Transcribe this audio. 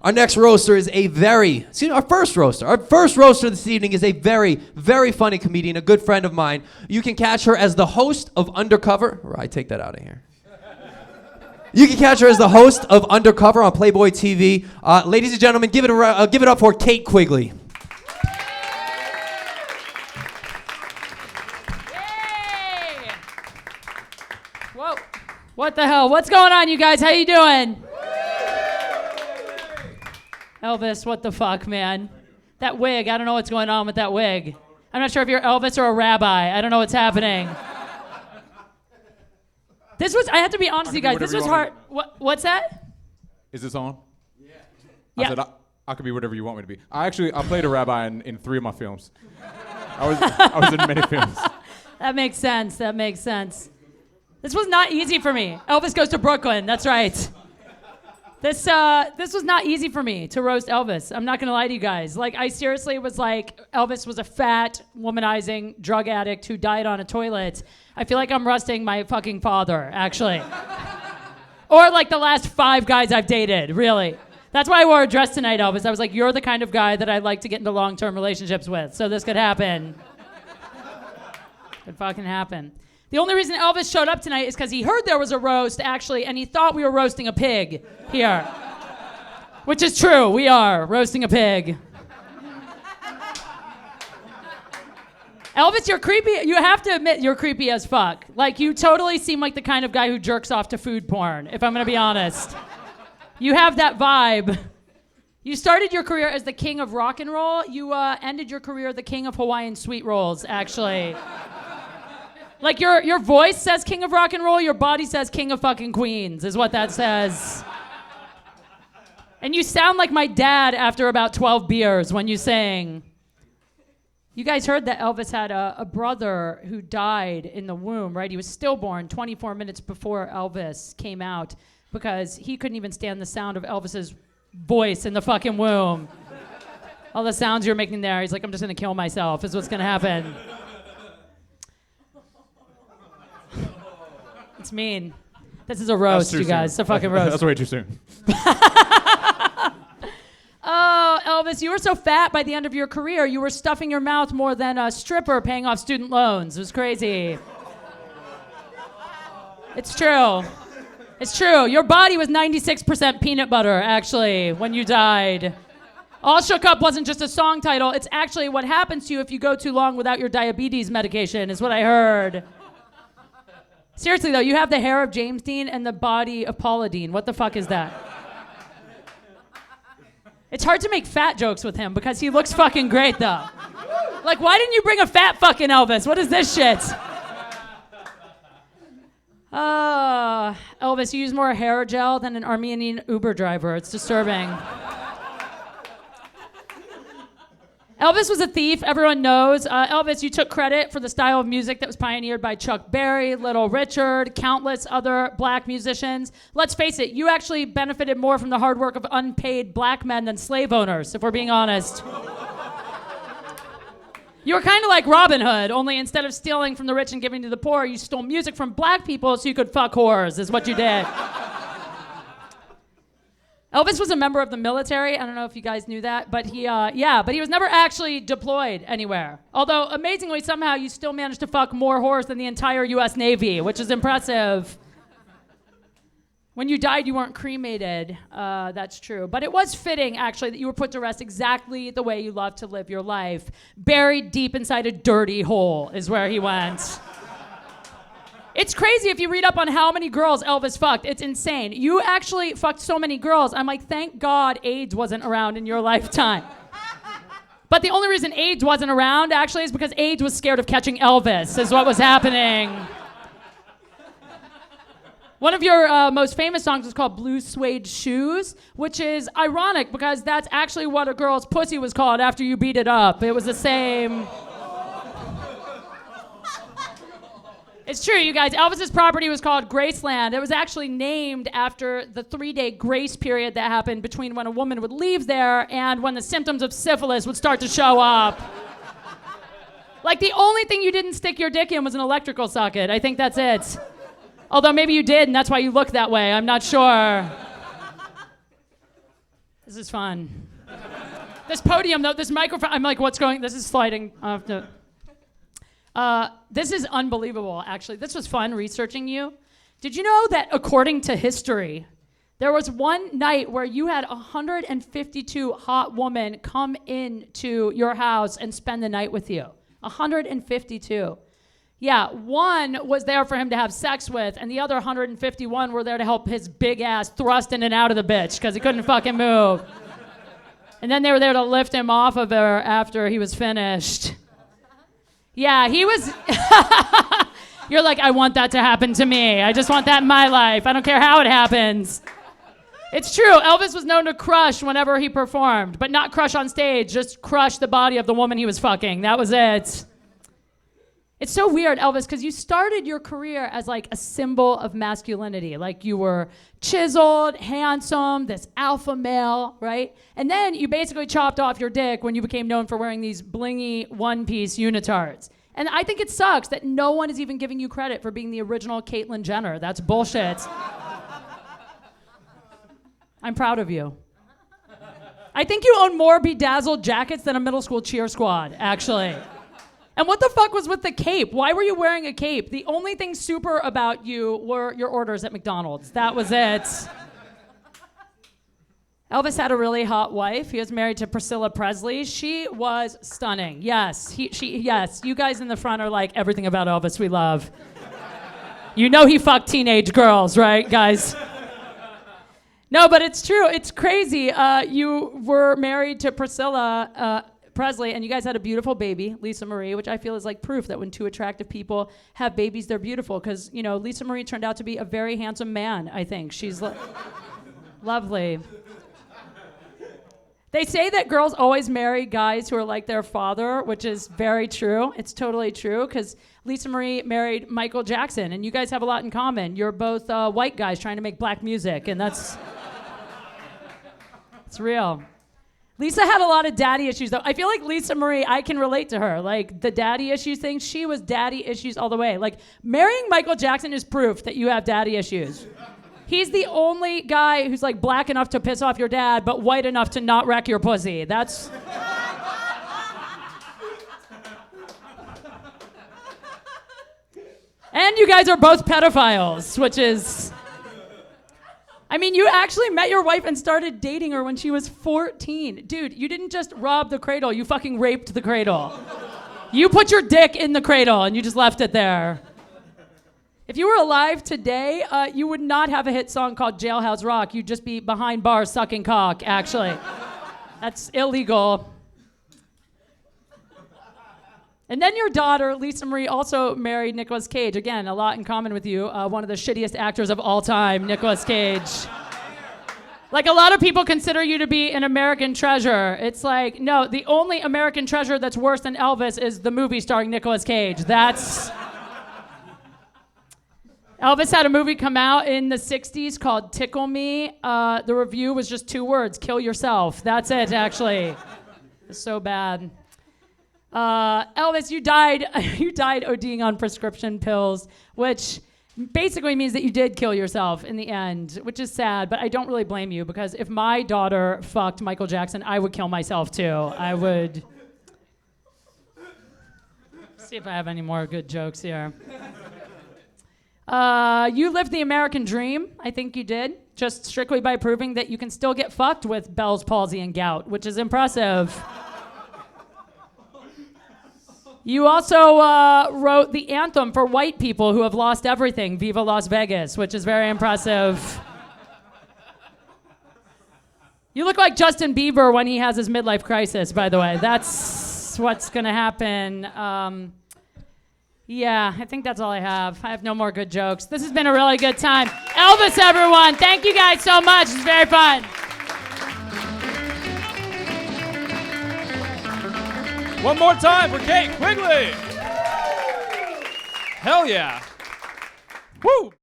Our next roaster is our first roaster. Our first roaster this evening is a very, very funny comedian, a good friend of mine. You can catch her as the host of Undercover. I take that out of here. You can catch her as the host of Undercover on Playboy TV. Ladies and gentlemen, give it up for Kate Quigley. Yay! Whoa. What the hell? What's going on, you guys? How you doing? Elvis, what the fuck, man? That wig, I don't know what's going on with that wig. I'm not sure if you're Elvis or a rabbi. I don't know what's happening. I have to be honest with you guys, this was hard. What's that? Is this on? Yeah. I said I could be whatever you want me to be. I played a rabbi in 3 of my films. I was in many films. That makes sense. This was not easy for me. Elvis Goes to Brooklyn, that's right. This was not easy for me to roast Elvis. I'm not gonna lie to you guys. Like, I seriously was like, Elvis was a fat, womanizing drug addict who died on a toilet. I feel like I'm roasting my fucking father, actually. Or like the last 5 guys I've dated, really. That's why I wore a dress tonight, Elvis. I was like, you're the kind of guy that I'd like to get into long-term relationships with, so this could happen. Could fucking happen. The only reason Elvis showed up tonight is because he heard there was a roast, actually, and he thought we were roasting a pig here. Which is true, we are roasting a pig. Elvis, you're creepy. You have to admit you're creepy as fuck. Like, you totally seem like the kind of guy who jerks off to food porn, if I'm gonna be honest. You have that vibe. You started your career as the king of rock and roll. You ended your career the king of Hawaiian sweet rolls, actually. Like, your voice says king of rock and roll, your body says king of fucking Queens, is what that says. And you sound like my dad after about 12 beers when you sing. You guys heard that Elvis had a brother who died in the womb, right? He was stillborn 24 minutes before Elvis came out because he couldn't even stand the sound of Elvis's voice in the fucking womb. All the sounds you're making there, he's like, I'm just gonna kill myself, is what's gonna happen. It's mean. This is a roast, you guys. It's a fucking roast. That's way too soon. Oh, Elvis, you were so fat by the end of your career, you were stuffing your mouth more than a stripper paying off student loans. It was crazy. It's true. It's true. Your body was 96% peanut butter, actually, when you died. All Shook Up wasn't just a song title. It's actually what happens to you if you go too long without your diabetes medication, is what I heard. Seriously, though, you have the hair of James Dean and the body of Paula Dean. What the fuck is that? It's hard to make fat jokes with him because he looks fucking great, though. Like, why didn't you bring a fat fucking Elvis? What is this shit? Elvis, you use more hair gel than an Armenian Uber driver. It's disturbing. Elvis was a thief, everyone knows. Elvis, you took credit for the style of music that was pioneered by Chuck Berry, Little Richard, countless other black musicians. Let's face it, you actually benefited more from the hard work of unpaid black men than slave owners, if we're being honest. You were kind of like Robin Hood, only instead of stealing from the rich and giving to the poor, you stole music from black people so you could fuck whores, is what you did. Elvis was a member of the military. I don't know if you guys knew that, but he was never actually deployed anywhere. Although, amazingly, somehow you still managed to fuck more whores than the entire U.S. Navy, which is impressive. When you died, you weren't cremated. That's true. But it was fitting, actually, that you were put to rest exactly the way you love to live your life. Buried deep inside a dirty hole is where he went. It's crazy if you read up on how many girls Elvis fucked. It's insane. You actually fucked so many girls. I'm like, thank God AIDS wasn't around in your lifetime. But the only reason AIDS wasn't around, actually, is because AIDS was scared of catching Elvis, is what was happening. One of your most famous songs is called Blue Suede Shoes, which is ironic because that's actually what a girl's pussy was called after you beat it up. It was the same... It's true, you guys. Elvis's property was called Graceland. It was actually named after the 3-day grace period that happened between when a woman would leave there and when the symptoms of syphilis would start to show up. Like, the only thing you didn't stick your dick in was an electrical socket. I think that's it. Although maybe you did, and that's why you look that way. I'm not sure. This is fun. This podium, though, this microphone, I'm like, what's going, this is sliding off the... This is unbelievable, actually. This was fun researching you. Did you know that according to history, there was one night where you had 152 hot women come into your house and spend the night with you? 152. Yeah, one was there for him to have sex with, and the other 151 were there to help his big ass thrust in and out of the bitch because he couldn't fucking move. And then they were there to lift him off of her after he was finished. Yeah, he was... You're like, I want that to happen to me. I just want that in my life. I don't care how it happens. It's true. Elvis was known to crush whenever he performed, but not crush on stage, just crush the body of the woman he was fucking. That was it. It's so weird, Elvis, because you started your career as like a symbol of masculinity. Like you were chiseled, handsome, this alpha male, right? And then you basically chopped off your dick when you became known for wearing these blingy one-piece unitards. And I think it sucks that no one is even giving you credit for being the original Caitlyn Jenner. That's bullshit. I'm proud of you. I think you own more bedazzled jackets than a middle school cheer squad, actually. And what the fuck was with the cape? Why were you wearing a cape? The only thing super about you were your orders at McDonald's. That was it. Elvis had a really hot wife. He was married to Priscilla Presley. She was stunning. Yes, yes. You guys in the front are like, everything about Elvis we love. You know he fucked teenage girls, right, guys? No, but it's true. It's crazy. You were married to Priscilla Presley, and you guys had a beautiful baby, Lisa Marie, which I feel is like proof that when two attractive people have babies, they're beautiful. Because, you know, Lisa Marie turned out to be a very handsome man, I think. She's lovely. They say that girls always marry guys who are like their father, which is very true. It's totally true, because Lisa Marie married Michael Jackson, and you guys have a lot in common. You're both white guys trying to make black music, and that's... it's real. Lisa had a lot of daddy issues, though. I feel like Lisa Marie, I can relate to her. Like, the daddy issues thing, she was daddy issues all the way. Like, marrying Michael Jackson is proof that you have daddy issues. He's the only guy who's, like, black enough to piss off your dad, but white enough to not wreck your pussy. That's... And you guys are both pedophiles, which is... I mean, you actually met your wife and started dating her when she was 14. Dude, you didn't just rob the cradle, you fucking raped the cradle. You put your dick in the cradle and you just left it there. If you were alive today, you would not have a hit song called Jailhouse Rock. You'd just be behind bars sucking cock, actually. That's illegal. And then your daughter, Lisa Marie, also married Nicolas Cage. Again, a lot in common with you. One of the shittiest actors of all time, Nicolas Cage. Like, a lot of people consider you to be an American treasure. It's like, no, the only American treasure that's worse than Elvis is the movie starring Nicolas Cage. That's... Elvis had a movie come out in the 60s called Tickle Me. The review was just 2 words, kill yourself. That's it, actually. It's so bad. Elvis, you died ODing on prescription pills, which basically means that you did kill yourself in the end, which is sad, but I don't really blame you, because if my daughter fucked Michael Jackson, I would kill myself too. I would... See if I have any more good jokes here. You lived the American dream. I think you did, just strictly by proving that you can still get fucked with Bell's palsy and gout, which is impressive. You also wrote the anthem for white people who have lost everything, Viva Las Vegas, which is very impressive. You look like Justin Bieber when he has his midlife crisis, by the way. That's what's going to happen. Yeah, I think that's all I have. I have no more good jokes. This has been a really good time. Elvis, everyone, thank you guys so much. It's very fun. One more time for Kate Quigley. Hell yeah. Woo!